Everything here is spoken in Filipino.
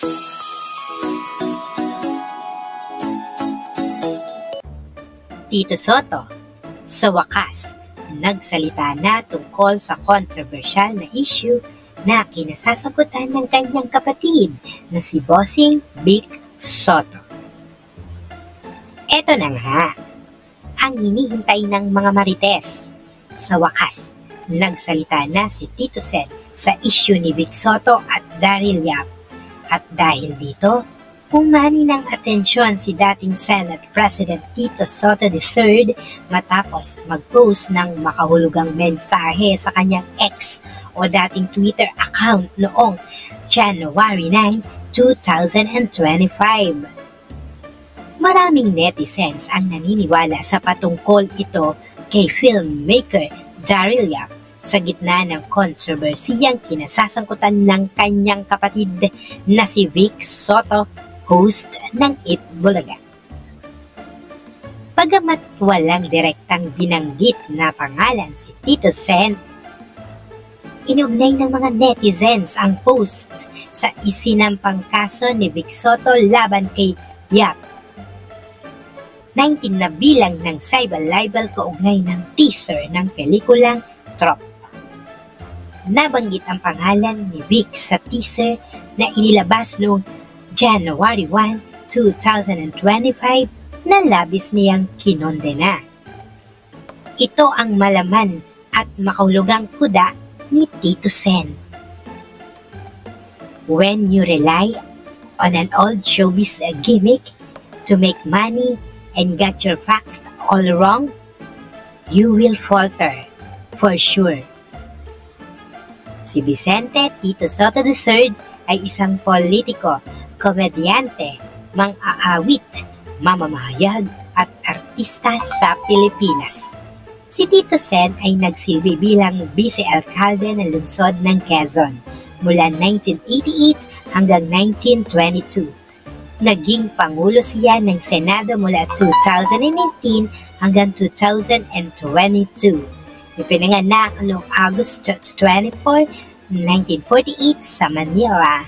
Tito Soto, sa wakas, nagsalita na tungkol sa kontrobersyal na issue na kinasasagutan ng kanyang kapatid na si Bossing Vic Soto. Eto na nga, ang hinihintay ng mga marites. Sa wakas, nagsalita na si Tito Sen sa issue ni Vic Soto at Daryl Yap. At dahil dito, humani ng atensyon si dating Senate President Tito Soto III matapos mag-post ng makahulugang mensahe sa kanyang X o dating Twitter account noong January 9, 2025. Maraming netizens ang naniniwala sa patungkol ito kay filmmaker Daryl Yap sa gitna ng kontrobersiyang kinasasangkutan ng kanyang kapatid na si Vic Soto, host ng Eat Bulaga. Bagamat walang direktang binanggit na pangalan si Tito Sen, inugnay ng mga netizens ang post sa isinampang kaso ni Vic Soto laban kay Yap. 19 na bilang ng cyber libel kaugnay ng teaser ng pelikulang Trop. Nabanggit ang pangalan ni Vic sa teaser na inilabas noong January 1, 2025 na labis niyang kinondena. Ito ang malaman at makahulugang kuda ni Tito Sen. When you rely on an old showbiz gimmick to make money and get your facts all wrong, you will falter, for sure. Si Vicente Tito Soto III ay isang politiko, komedyante, mang-aawit, mamamahayag at artista sa Pilipinas. Si Tito Sen ay nagsilbi bilang vice-alkalde ng lungsod ng Quezon mula 1988 hanggang 1922. Naging Pangulo siya ng Senado mula 2018 hanggang 2022. Ipinanganak noong August 24, 1948 sa Manila.